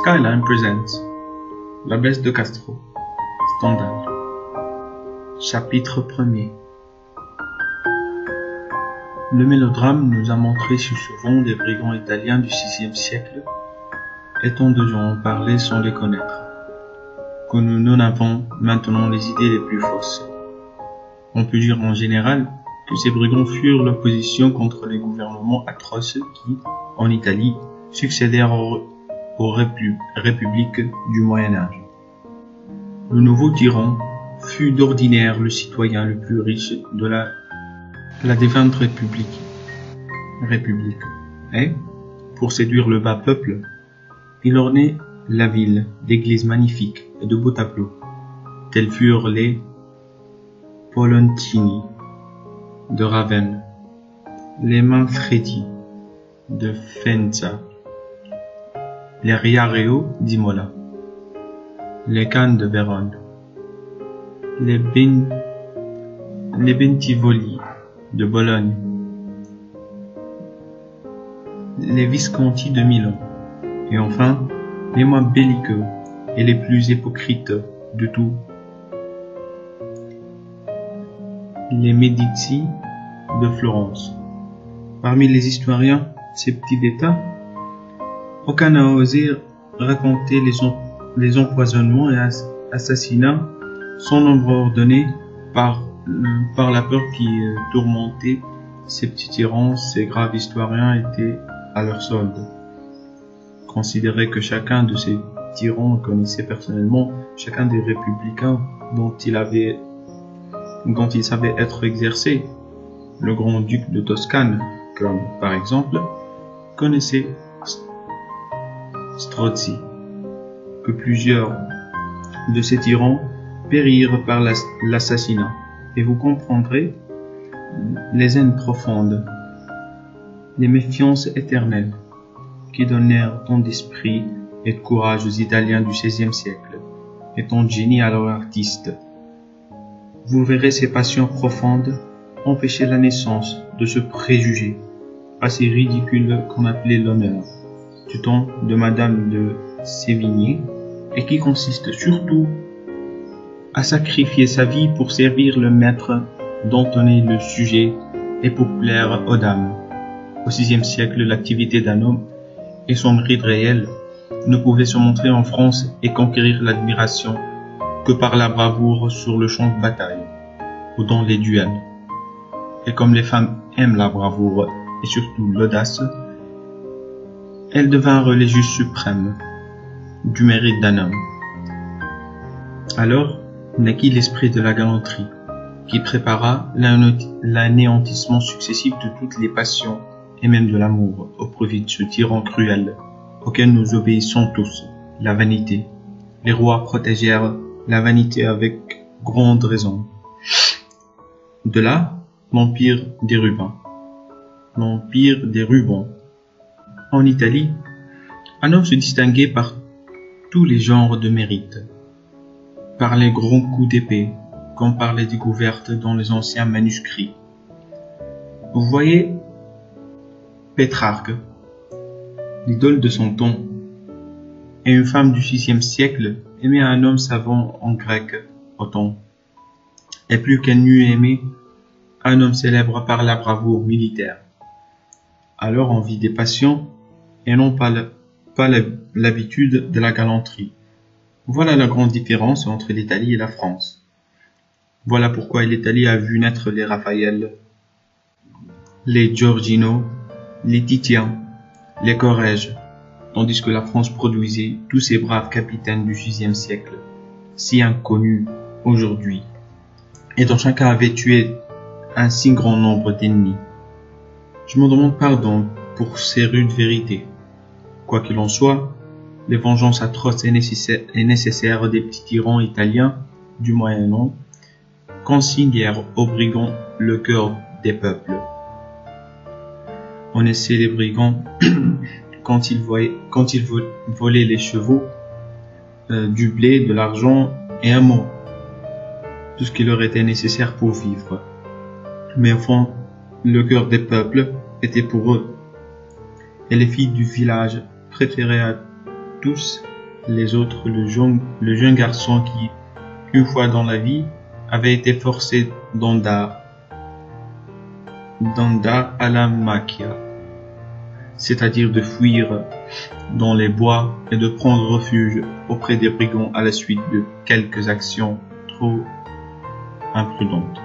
Skyline presents La baisse de Castro, Stendhal. Chapitre 1er. Le mélodrame nous a montré sur ce vent des brigands italiens du VIe siècle, et tant de gens ont parlé sans les connaître, que nous n'en avons maintenant les idées les plus fausses. On peut dire en général que ces brigands furent l'opposition contre les gouvernements atroces qui, en Italie, succédèrent aux républiques du Moyen-Âge. Le nouveau tyran fut d'ordinaire le citoyen le plus riche de la défunte république. Et, pour séduire le bas peuple, il ornait la ville d'églises magnifiques et de beaux tableaux, tels furent les Polontini de Ravenne, les Manfredi de Faenza, les Riareo d'Imola, les Cannes de Vérone, les Bentivogli de Bologne, les Visconti de Milan, et enfin les moins belliqueux et les plus hypocrites de tous, les Médici de Florence. Parmi les historiens, ces petits détails, aucun n'a osé raconter les empoisonnements et assassinats sans nombre ordonnés par la peur qui tourmentait ces petits tyrans. Ces graves historiens étaient à leur solde. Considérer que chacun de ces tyrans connaissait personnellement chacun des républicains dont il savait être exercé. Le grand-duc de Toscane, comme par exemple, connaissait Strozzi, que plusieurs de ces tyrans périrent par l'assassinat, et vous comprendrez les haines profondes, les méfiances éternelles qui donnèrent tant d'esprit et de courage aux Italiens du XVIe siècle, et tant de génie à leurs artistes. Vous verrez ces passions profondes empêcher la naissance de ce préjugé assez ridicule qu'on appelait l'honneur, du temps de Madame de Sévigné, et qui consiste surtout à sacrifier sa vie pour servir le maître dont on est le sujet et pour plaire aux dames. Au VIe siècle, l'activité d'un homme et son mérite réel ne pouvaient se montrer en France et conquérir l'admiration que par la bravoure sur le champ de bataille ou dans les duels. Et comme les femmes aiment la bravoure et surtout l'audace, elles devinrent les juges suprêmes du mérite d'un homme. Alors naquit l'esprit de la galanterie, qui prépara l'anéantissement successif de toutes les passions et même de l'amour au profit de ce tyran cruel auquel nous obéissons tous, la vanité. Les rois protégèrent la vanité avec grande raison. De là, l'empire des Rubans. En Italie, un homme se distinguait par tous les genres de mérite, par les grands coups d'épée, comme par les découvertes dans les anciens manuscrits. Vous voyez Pétrarque, l'idole de son temps, et une femme du VIe siècle aimait un homme savant en grec autant, et plus qu'elle n'eût aimé un homme célèbre par la bravoure militaire. Alors on vit des passions et non pas l'habitude de la galanterie. Voilà la grande différence entre l'Italie et la France. Voilà pourquoi l'Italie a vu naître les Raphaël, les Giorgino, les Titien, les Corrège, tandis que la France produisait tous ces braves capitaines du VIe siècle, si inconnus aujourd'hui, et dont chacun avait tué un si grand nombre d'ennemis. Je me demande pardon pour ces rudes vérités. Quoi qu'il en soit, les vengeances atroces et nécessaires des petits tyrans italiens du Moyen-Âge consignèrent aux brigands le cœur des peuples. On essaie les brigands quand ils volaient les chevaux, du blé, de l'argent et un mot, tout ce qui leur était nécessaire pour vivre. Mais au fond, le cœur des peuples était pour eux, et les filles du village préféraient tous les autres le jeune garçon qui, une fois dans la vie, avait été forcé d'andar à la macchia, c'est-à-dire de fuir dans les bois et de prendre refuge auprès des brigands à la suite de quelques actions trop imprudentes.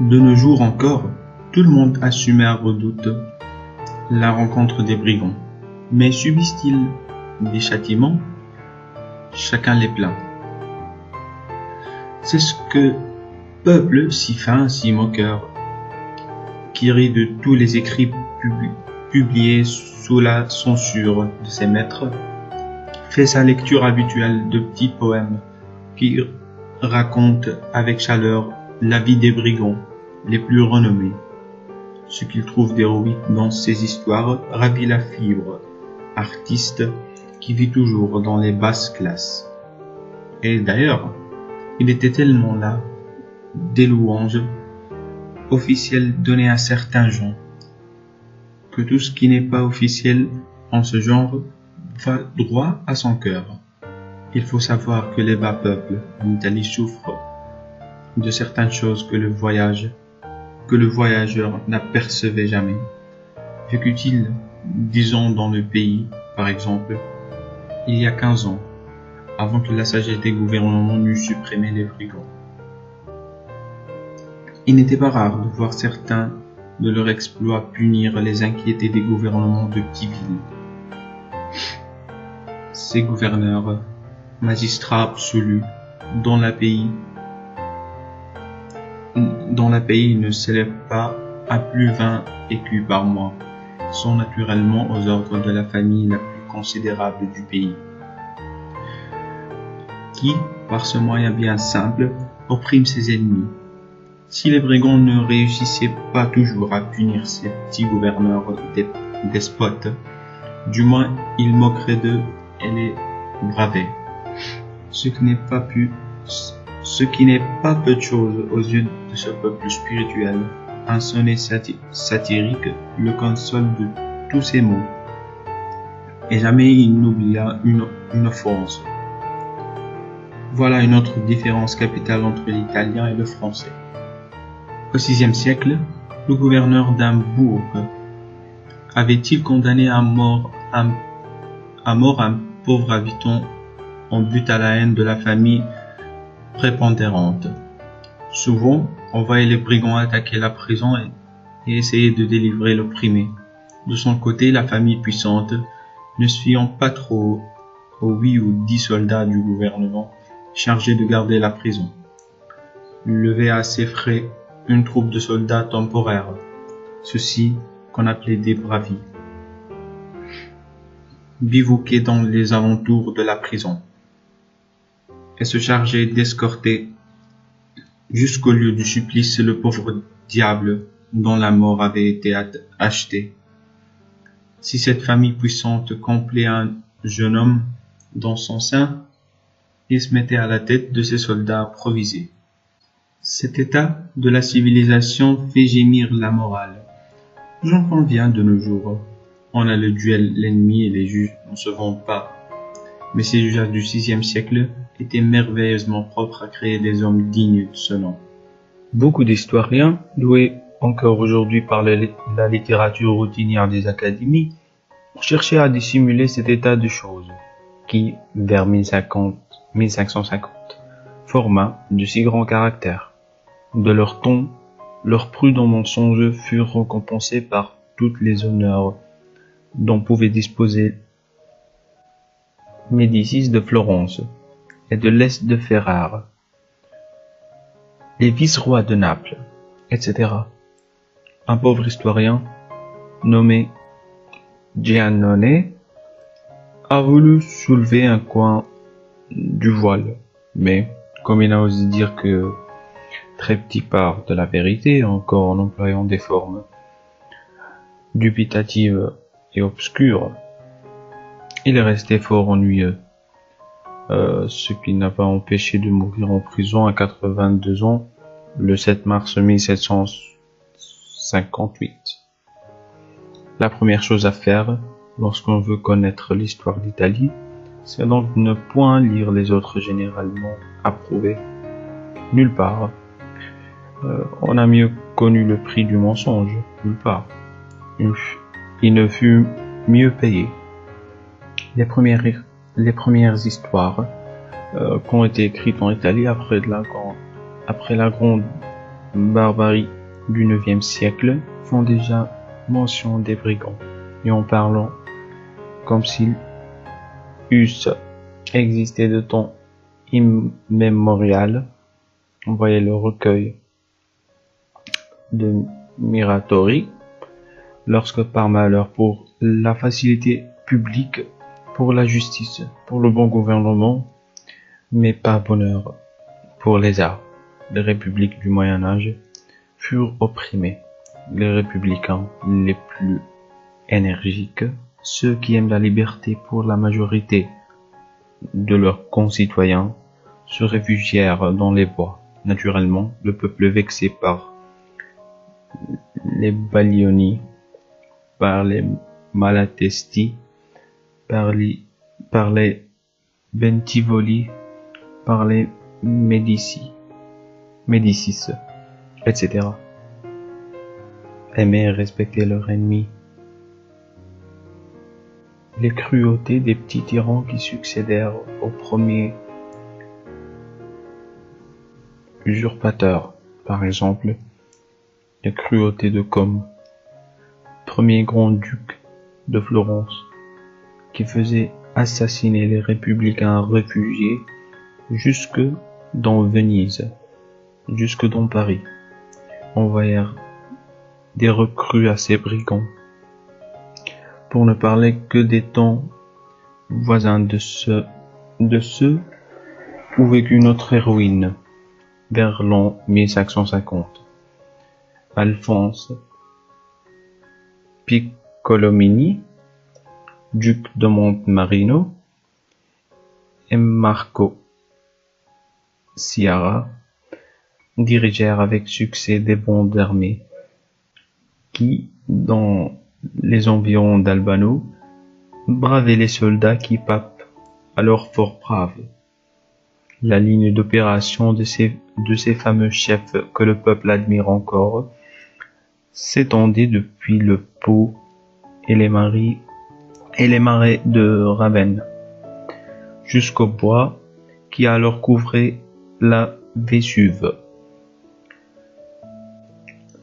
De nos jours encore, tout le monde assumait à redoute la rencontre des brigands. Mais subissent-ils des châtiments? Chacun les plaint. C'est ce que peuple si fin, si moqueur, qui rit de tous les écrits publiés sous la censure de ses maîtres, fait sa lecture habituelle de petits poèmes qui racontent avec chaleur la vie des brigands les plus renommés. Ce qu'il trouve d'héroïque dans ces histoires ravit la fibre artiste qui vit toujours dans les basses classes. Et d'ailleurs, il était tellement là des louanges officielles données à certains gens que tout ce qui n'est pas officiel en ce genre va droit à son cœur. Il faut savoir que les bas peuples en Italie souffrent de certaines choses que le voyageur n'apercevait jamais. Vécut-il, disons, dans le pays, par exemple, il y a 15 ans, avant que la sagesse des gouvernements n'eût supprimé les brigands. Il n'était pas rare de voir certains de leur exploit punir les inquiétés des gouvernements de petites villes. Ces gouverneurs, magistrats absolus, dont la pays ne s'élève pas à plus 20 écus par mois, sont naturellement aux ordres de la famille la plus considérable du pays, qui, par ce moyen bien simple, opprime ses ennemis. Si les brigands ne réussissaient pas toujours à punir ces petits gouverneurs despotes, du moins ils moqueraient d'eux et les bravaient, ce qui n'est pas peu de chose aux yeux de ce peuple spirituel. Un sonnet satirique le console de tous ses maux, et jamais il n'oublia une offense. Voilà une autre différence capitale entre l'italien et le français. Au VIe siècle, le gouverneur d'un bourg avait-il condamné à mort un pauvre habitant en but à la haine de la famille prépondérante. Souvent, on voyait les brigands attaquer la prison et essayer de délivrer l'opprimé. De son côté, la famille puissante, ne se fiant pas trop aux 8 ou 10 soldats du gouvernement chargés de garder la prison, levait à ses frais une troupe de soldats temporaires, ceux-ci qu'on appelait des bravi, bivouquaient dans les alentours de la prison et se chargeaient d'escorter jusqu'au lieu du supplice le pauvre diable dont la mort avait été achetée. Si cette famille puissante complait un jeune homme dans son sein, il se mettait à la tête de ses soldats improvisés. Cet état de la civilisation fait gémir la morale. J'en conviens, de nos jours, on a le duel, l'ennemi et les juges ne se vendent pas. Mais ces usages du VIe siècle étaient merveilleusement propres à créer des hommes dignes de ce nom. Beaucoup d'historiens, doués encore aujourd'hui par la littérature routinière des académies, ont cherché à dissimuler cet état de choses, qui, vers 1550, forma de si grands caractères. De leur ton, leurs prudents mensonges furent récompensés par toutes les honneurs dont pouvait disposer Médicis de Florence et de l'Est de Ferrare, les vice-rois de Naples, etc. Un pauvre historien nommé Giannone a voulu soulever un coin du voile, mais comme il a osé dire que très petit part de la vérité, encore en employant des formes dubitatives et obscures, il est resté fort ennuyeux, ce qui n'a pas empêché de mourir en prison à 82 ans le 7 mars 1758. La première chose à faire Lorsqu'on veut connaître l'histoire d'Italie, c'est donc ne point lire les autres généralement approuvés. Nulle part. On a mieux connu le prix du mensonge. Nulle part. Il ne fut mieux payé. Les premières histoires qui ont été écrites en Italie après la grande barbarie du IXe siècle font déjà mention des brigands, et en parlant comme s'ils eussent existé de temps immémorial. On voyait le recueil de Muratori, lorsque par malheur, pour la facilité publique, pour la justice, pour le bon gouvernement, mais par bonheur pour les arts, les républiques du Moyen-Âge furent opprimées. Les républicains les plus énergiques, ceux qui aiment la liberté pour la majorité de leurs concitoyens, se réfugièrent dans les bois. Naturellement, le peuple vexé par les Baglioni, par les Malatesti, par les Bentivoli, par les Médicis, etc. Aimer et respecter leur ennemi. Les cruautés des petits tyrans qui succédèrent aux premiers usurpateurs, par exemple, les cruautés de Côme, premier grand-duc de Florence, qui faisait assassiner les républicains réfugiés jusque dans Venise, jusque dans Paris. Envoyèrent des recrues à ces brigands, pour ne parler que des temps voisins de ceux où vécut notre héroïne, vers l'an 1550. Alphonse Piccolomini, duc de Montemarino, et Marco Ciara dirigèrent avec succès des bandes armées qui, dans les environs d'Albano, bravaient les soldats qui papent alors fort braves. La ligne d'opération de ces fameux chefs que le peuple admire encore s'étendait depuis le Pô et les marais de Ravenne jusqu'au bois qui alors couvrait la Vésuve.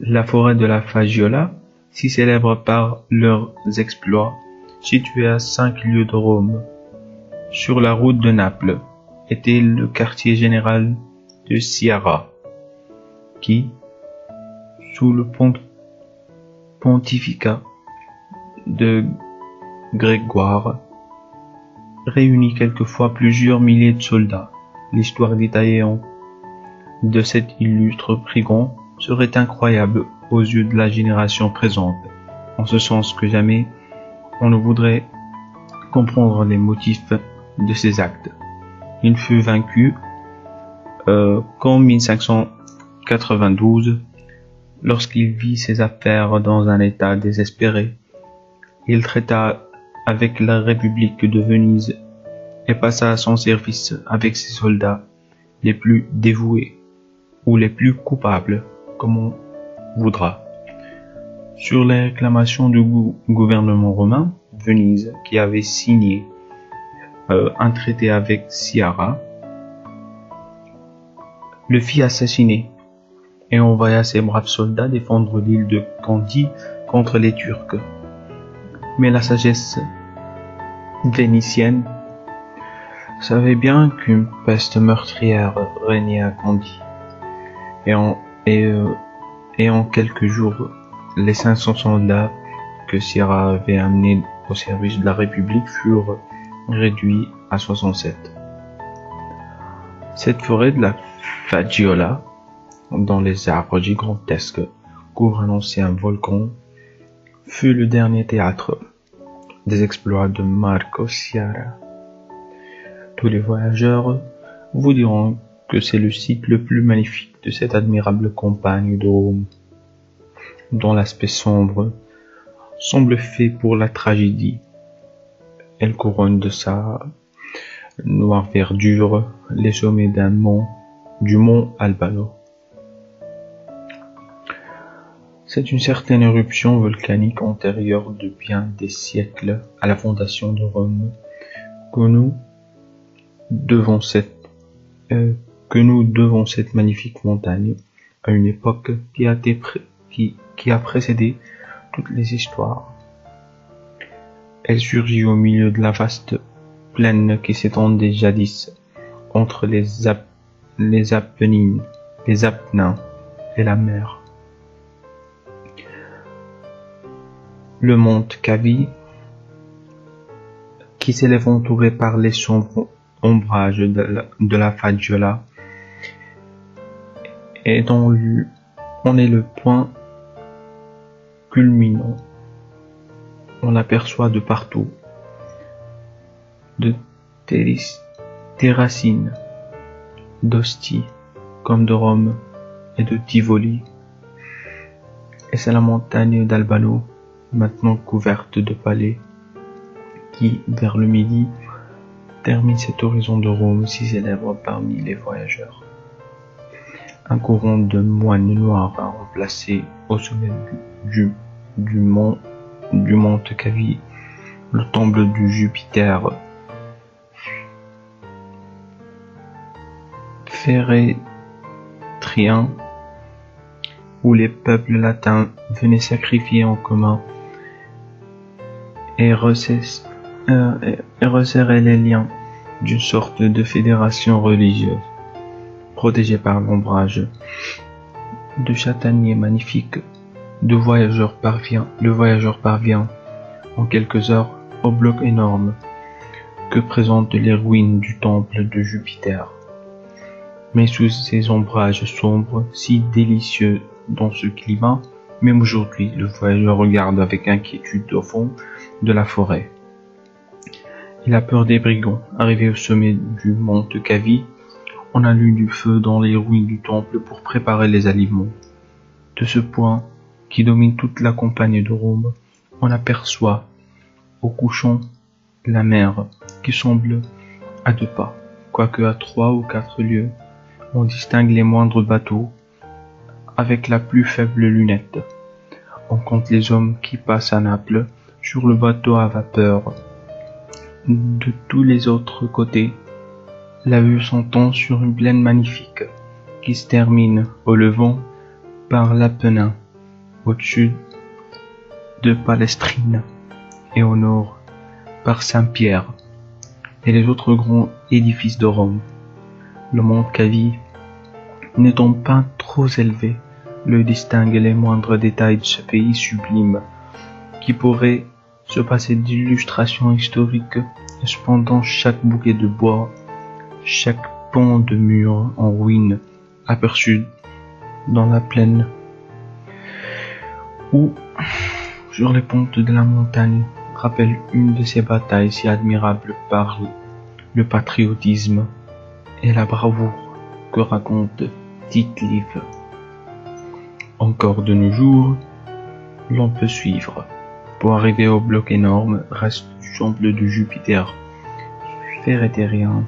La forêt de la Fagiola, si célèbre par leurs exploits, située à 5 lieues de Rome, sur la route de Naples, était le quartier général de Ciara, qui, sous le pontificat de Grégoire, réunit quelquefois plusieurs milliers de soldats. L'histoire détaillée de cet illustre brigand serait incroyable aux yeux de la génération présente, en ce sens que jamais on ne voudrait comprendre les motifs de ses actes. Il fut vaincu qu'en 1592, lorsqu'il vit ses affaires dans un état désespéré. Il traita avec la République de Venise et passa à son service avec ses soldats les plus dévoués ou les plus coupables, comme on voudra. Sur les réclamations du gouvernement romain, Venise, qui avait signé un traité avec Ciara, le fit assassiner et envoya ses braves soldats défendre l'île de Candie contre les Turcs. Mais la sagesse vénitienne savait bien qu'une peste meurtrière régnait à Candie, et en quelques jours, les 500 soldats que Ciara avait amenés au service de la République furent réduits à 67. Cette forêt de la Fagiola, dont les arbres gigantesques couvrent un ancien volcan, fut le dernier théâtre des exploits de Marco Ciara. Tous les voyageurs vous diront que c'est le site le plus magnifique de cette admirable campagne de Rome, dont l'aspect sombre semble fait pour la tragédie, Elle couronne de sa noire verdure les sommets du mont Albano. C'est une certaine éruption volcanique antérieure de bien des siècles à la fondation de Rome que nous devons cette magnifique montagne à une époque qui a précédé toutes les histoires. Elle surgit au milieu de la vaste plaine qui s'étendait jadis entre les Apennines, les Apennins et la mer. Le mont Cavi, qui s'élève entouré par les sombres ombrages de la Faggiola, et dont on est le point culminant. On l'aperçoit de partout, de Terracine, d'Ostie, comme de Rome et de Tivoli. Et c'est la montagne d'Albano, maintenant couverte de palais, qui, vers le midi, termine cet horizon de Rome si célèbre parmi les voyageurs. Un courant de moines noirs a remplacé au sommet du mont Cavi le temple du Jupiter Férétrien, où les peuples latins venaient sacrifier en commun et resserrer les liens d'une sorte de fédération religieuse, protégée par l'ombrage de châtaigniers magnifiques. Le voyageur parvient en quelques heures au bloc énorme que présentent les ruines du temple de Jupiter. Mais sous ces ombrages sombres, si délicieux dans ce climat, même aujourd'hui, le voyageur regarde avec inquiétude au fond de la forêt. Il a peur des brigands. Arrivé au sommet du mont Cavi, on allume du feu dans les ruines du temple pour préparer les aliments. De ce point, qui domine toute la campagne de Rome, on aperçoit, au couchant, la mer, qui semble à 2 pas, quoique à 3 ou 4 lieues. On distingue les moindres bateaux avec la plus faible lunette. On compte les hommes qui passent à Naples sur le bateau à vapeur. De tous les autres côtés, la vue s'entend sur une plaine magnifique qui se termine au levant par l'Apennin, au-dessus de Palestrine et au nord par Saint-Pierre et les autres grands édifices de Rome. Le mont Cavi, n'étant pas trop élevé, le distingue les moindres détails de ce pays sublime qui pourrait se passer d'illustrations historiques, et cependant chaque bouquet de bois, chaque pan de mur en ruine aperçu dans la plaine ou sur les pentes de la montagne rappelle une de ces batailles si admirables par le patriotisme et la bravoure que raconte Tite-Live. Encore de nos jours, l'on peut suivre, pour arriver au bloc énorme, reste du temple de Jupiter Férétrien,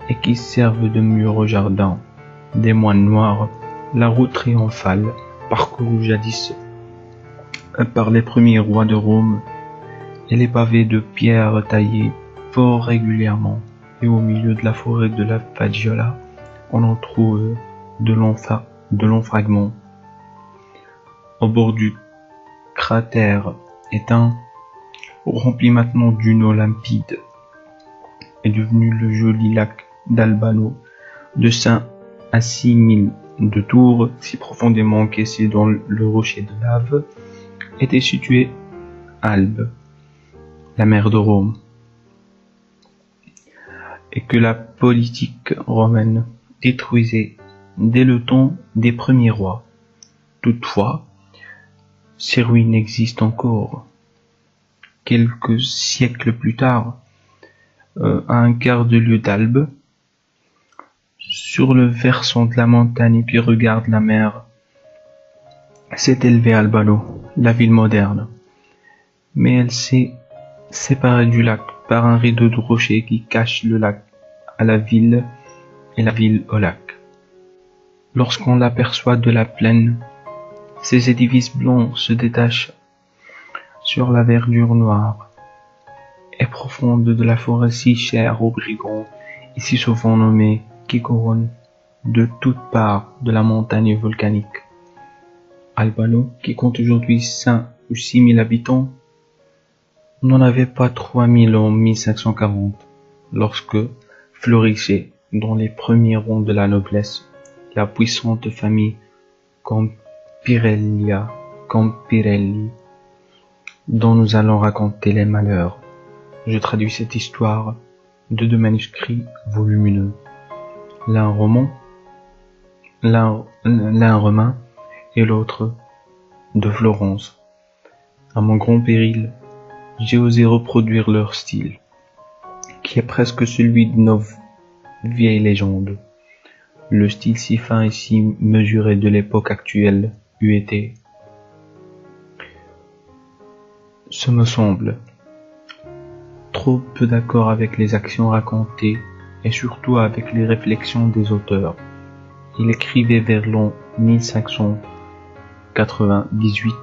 et qui servent de mur au jardin des moines noirs, la route triomphale parcourue jadis par les premiers rois de Rome, et les pavés de pierre taillés fort régulièrement, et au milieu de la forêt de la Faggiola, on en trouve de longs fragments. Au bord du cratère éteint, rempli maintenant d'une eau limpide, est devenu le joli lac d'Albano, de 5 à 6 000 de tours, si profondément encaissé dans le rocher de lave, était situé à Albe, la mer de Rome, et que la politique romaine détruisait dès le temps des premiers rois. Toutefois, ces ruines existent encore. Quelques siècles plus tard, à un quart de lieue d'Albe, sur le versant de la montagne qui regarde la mer, s'est élevée Albano, la ville moderne. Mais elle s'est séparés du lac par un rideau de rochers qui cache le lac à la ville et la ville au lac. Lorsqu'on l'aperçoit de la plaine, ces édifices blancs se détachent sur la verdure noire et profonde de la forêt si chère aux brigands et si souvent nommée, qui couronne de toutes parts de la montagne volcanique. Albano, qui compte aujourd'hui 5 ou 6 000 habitants, n'en avait pas 3 000 en 1540, lorsque florissait dans les premiers rangs de la noblesse la puissante famille Campirelli, dont nous allons raconter les malheurs. Je traduis cette histoire de 2 manuscrits volumineux, l'un romain et l'autre de Florence. À mon grand péril, j'ai osé reproduire leur style, qui est presque celui de nos vieilles légendes. Le style si fin et si mesuré de l'époque actuelle eût été, ce me semble, trop peu d'accord avec les actions racontées et surtout avec les réflexions des auteurs. Il écrivait vers l'an 1598.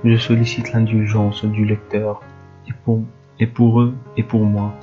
Je sollicite l'indulgence du lecteur, et pour eux et pour moi,